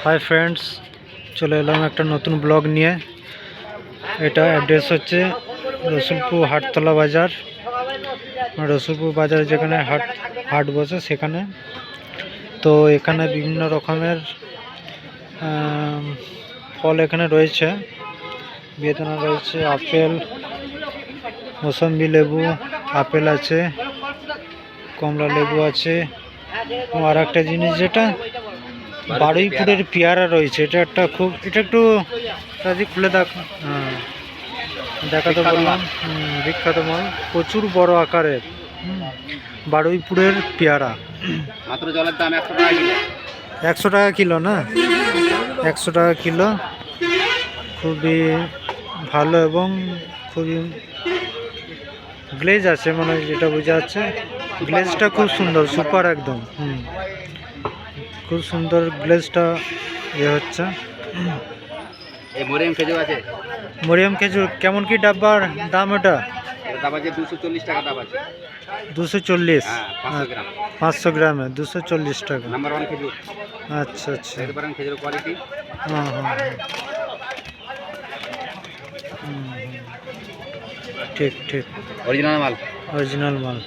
Hi friends, চলে এলাম একটা নতুন ব্লগ নিয়ে। এটা অ্যাড্রেস হচ্ছে রসুলপুর হাটতলা বাজার। রসুলপুর বাজারে যেখানে হাট বসে সেখানে। তো এখানে বিভিন্ন রকমের ফল এখানে রয়েছে। বেদানা রয়েছে, আপেল, মৌসম্বি লেবু, আপেল আছে, কমলা লেবু আছে। আর একটা জিনিস যেটা বারুইপুরের পেয়ারা রয়েছে, এটা একটু রাজি খুলে দেখাতে বললাম। বিখ্যাত মাল, প্রচুর বড় আকারের। বারুইপুরের পেয়ারা মাত্র জলের দাম 100 টাকা কিলো। 100 টাকা কিলো না? 100 টাকা কিলো। খুবই ভালো এবং খুবই গ্লেজ আছে, মানে যেটা বোঝা যাচ্ছে গ্লেজটা খুব সুন্দর, সুপার একদম। খুব সুন্দর গ্লেজটা হচ্ছে। এই মরিয়াম খেজুর আছে। মরিয়াম খেজুর কেমন কি ডাব্বার দাম? ওটা দাম আছে 240 টাকা দাম আছে। 240? হ্যাঁ, 500 গ্রাম। 500 গ্রামে 240 টাকা। নাম্বার 1 খেজুর। আচ্ছা আচ্ছা। দেখতে পারেন খেজুর কোয়ালিটি। হ্যাঁ হ্যাঁ, ঠিক ঠিক, অরিজিনাল মাল। অরিজিনাল মাল।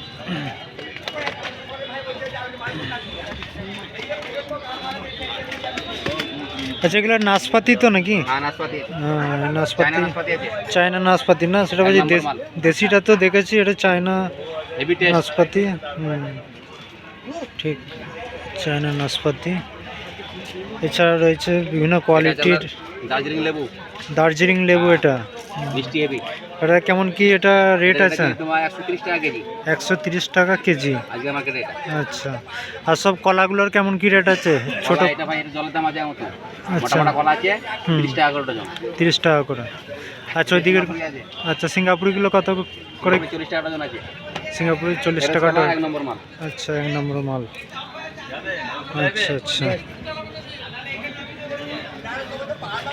আচ্ছা, এগুলো নাশপাতি তো নাকি? হ্যাঁ, নাশপাতি। হ্যাঁ, নাশপাতি। চায়না নাশপাতি আছে। চায়না নাশপাতি না? সেটা বলছি দেশিটা তো দেখেছি, এটা চায়না হেভি টেস্ট। নাশপাতি। ঠিক, চায়না নাশপাতি। এছাড়া রয়েছে বিভিন্ন কোয়ালিটির দার্জিলিং লেবু। দার্জিলিং লেবু। এটা মিষ্টি হেভি। এটা কেমন কি এটা রেট আছে? তোমার 130 টাকা কেজি 130 টাকা কেজি। আজকে মার্কেটে এটা। আচ্ছা, আর সব কলাগুলোর কেমন কি রেট আছে? ছোট এটা ভাই, এটা জলের দাম আছে মতো। আচ্ছা, মোটা মোটা কলা আছে 30 টাকা করে ডজন। 30 টাকা করে। আচ্ছা, ওইদিকের আচ্ছা, সিঙ্গাপুরিগুলো কত করে? 40 টাকা ডজন আছে। সিঙ্গাপুরি 40 টাকা এটা এক নম্বর মাল। আচ্ছা, 1 নম্বর মাল। আচ্ছা আচ্ছা,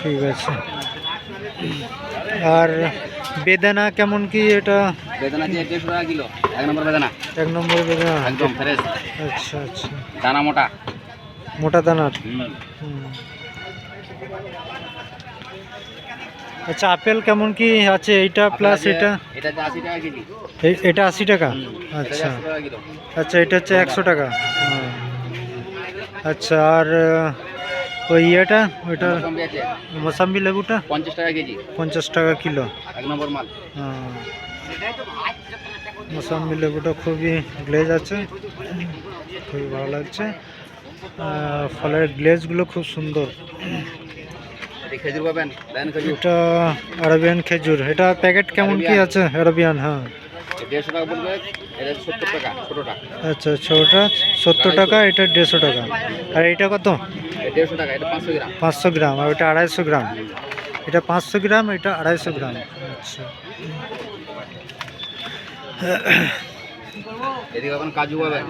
ঠিক আছে। আর বেদানা কেমন কি? এটা বেদানা আছে 150 টাকা কিলো। এক নম্বর বেদানা। 1 নম্বর বেদানা একদম ফ্রেশ। আচ্ছা আচ্ছা, দানা মোটা। মোটা দানার। আচ্ছা, আপেল কেমন কি আছে? এইটা প্লাস এটা? এটা 80 টাকা কেজি। এটা 80 টাকা। আচ্ছা আচ্ছা, এটা হচ্ছে 100 টাকা। আচ্ছা, আর ওই ইয়েটা, ওইটা মৌসম্বি লেবুটা 50 টাকা কেজি। 50 টাকা কিলো। এক নম্বর মাল। মৌসম্বি লেবুটা খুবই গ্লেজ আছে, খুবই ভালো লাগছে। ফলের গ্লেজগুলো খুব সুন্দর। খেজুর পাবেন, খেজুর। এটা আরবিয়ান খেজুর। এটা প্যাকেট কেমন কি আছে? আরবিয়ান, হ্যাঁ। 150 টাকা বলবে, এটা 70 টাকা ছোটটা। আচ্ছা, ছোটটা 70 টাকা, এটা 150 টাকা। আর এটা কত? 150 টাকা, এটা 500 গ্রাম। 500 গ্রাম। আর ওটা 250 গ্রাম। এটা 500 গ্রাম, এটা 250 গ্রাম। আচ্ছা, এদিকে পাবেন কাজু পাবেন।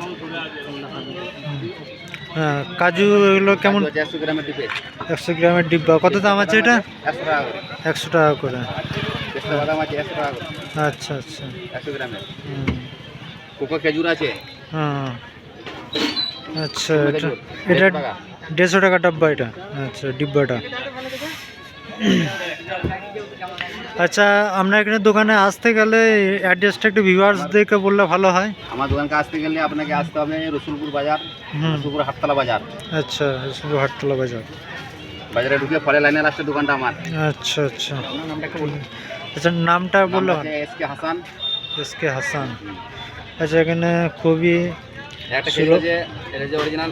হ্যাঁ, কাজু এগুলো কেমন? 100 গ্রামের ডিপে। 100 গ্রামের ডিব্বা। কত দাম আছে এটা? 100 টাকা করে। 100 টাকা করে। পেস্তা বাদাম আছে 100 টাকা করে। আচ্ছা আচ্ছা, 100 গ্রামের। কোকো খেজুর আছে। হ্যাঁ, আচ্ছা। এটা 150 টাকা ডাব্বা এটা। আচ্ছা, ডিব্বাটা। আচ্ছা, আমরা এখানে দোকানে আসতে গেলে অ্যাড্রেসটা একটু ভিউয়ার্সদেরকে বললে ভালো হয়। আমার দোকানকে আসতে গেলে আপনাকে আসতে হবে রসুলপুর বাজার, রসুলপুর হাটতলা বাজার। আচ্ছা, রসুলপুর হাটতলা বাজার। বাজারে ঢুকে ফলের লাইনের রাস্তার দোকানটা আমার। আচ্ছা আচ্ছা, আচ্ছা, নামটা বললে হয়। এসকে হাসান। এসকে হাসান। আচ্ছা, এখানে খুবই একটা খেজুর আছে, এটা যে অরিজিনাল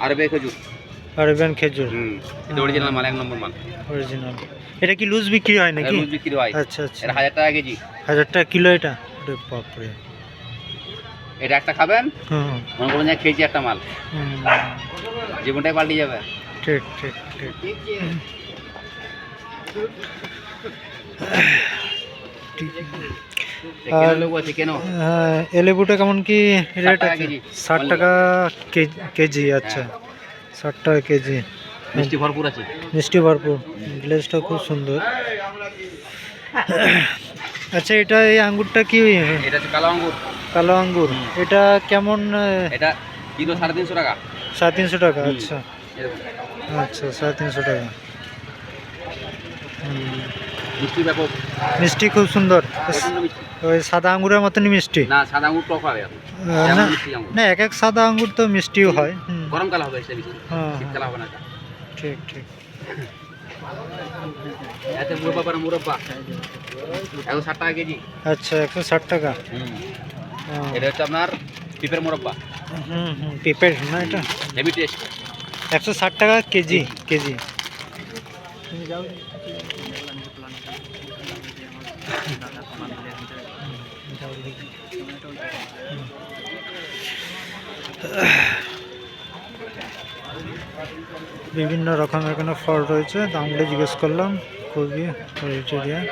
আরবে খেজুর। আরবিয়ান খেজুর। এটা অরিজিনাল মাল, 1 নম্বর মাল। অরিজিনাল। এটা কি লুজ বিক্রি হয় নাকি? লুজ বিক্রি হয়। আচ্ছা আচ্ছা, এটা 1000 টাকা কেজি। 1000 টাকা কিলো এটা? ওরে বাপরে। এটা একটা খাবেন, মনে করুন যে কেজি একটা মাল, জীবনটাই পাল্টে যাবে। ঠিক ঠিক ঠিক, এ লেবুটা কেমন কি রেট আছে? 60 টাকা কেজি। আচ্ছা, 60 টাকা কেজি। মিষ্টি ভরপুর আছে। মিষ্টি ভরপুর, গ্লেজটা খুব সুন্দর। আচ্ছা, এটা এই আঙ্গুরটা কি? এটা হচ্ছে কালো আঙ্গুর। কালো আঙ্গুর। এটা কেমন? এটা কিলো 350 টাকা। 350 টাকা। আচ্ছা, আচ্ছা 350 টাকা। মিষ্টি ব্যাপক, মিষ্টি খুব সুন্দর, প্রচণ্ড মিষ্টি। ওই সাদা আঙ্গুরের মতনই মিষ্টি। না সাদা আঙুর টক হবে এখন, না যেমন মিষ্টি আঙুর। না, এক এক সাদা আঙ্গুর তো মিষ্টিও হয়। গরমকাল হবে সেটা মিষ্টি, হ্যাঁ শীতকালে হবে না এটা। ঠিক ঠিক। এতে মুরব্বা পারে মুরব্বা 160 টাকা কেজি। আচ্ছা 160 টাকা। এটা হচ্ছে আপনার পিপের মুরব্বা, পেঁপের না এটা, হেভি টেস্ট। 160 টাকা কেজি কেজি। বিভিন্ন রকমের এখানে ফল রয়েছে, দামগুলো জিজ্ঞেস করলাম খুবই ভেজিটেরিয়ান।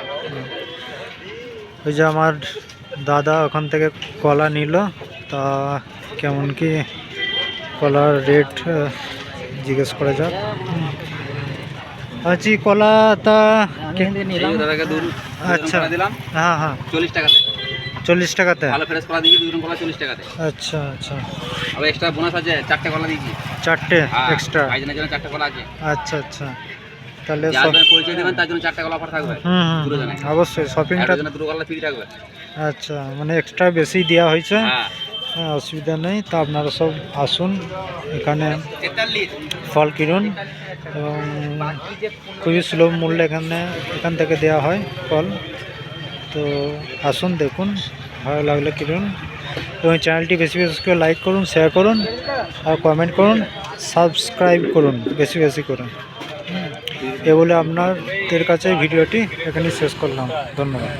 ওই যে আমার দাদা ওখান থেকে কলা নিল, তা কেমন কি কলার রেট জিজ্ঞেস করা যাক। আচ্ছা কলা তা দাদাকে দুধ আচ্ছা দিলাম, হ্যাঁ হ্যাঁ 40 টাকাতে। 40 টাকাতে। ভালো ফ্রেশ কলা দিয়েছি, 2 কলা 40 টাকাতে। আচ্ছা আচ্ছা, আবার এক্সট্রা বোনাস আছে, 4টে কলা দিয়েছি। 4টে এক্সট্রা। ভাইজানের জন্য 4টে কলা আছে। আচ্ছা আচ্ছা, তাহলে যার জন্য পরিচয় দেবেন তার জন্য 4টে কলা অফার থাকবে। দুটো জনে অবশ্যই শপিংটা। জন্য 2 কলা ফ্রি থাকবে। আচ্ছা, মানে এক্সট্রা বেশি দেওয়া হয়েছে। হ্যাঁ, হ্যাঁ অসুবিধা নেই, তা আপনারা সব আসুন এখানে ফল কিনুন, এবং খুবই সুলভ মূল্যে এখান থেকে দেওয়া হয় ফল। তো আসুন দেখুন, ভালো লাগলে কিনুন, এবং চ্যানেলটি বেশি বেশি করে লাইক করুন, শেয়ার করুন, আর কমেন্ট করুন, সাবস্ক্রাইব করুন বেশি বেশি করুন। এ বলে আপনাদের কাছে ভিডিওটি এখানে শেষ করলাম। ধন্যবাদ।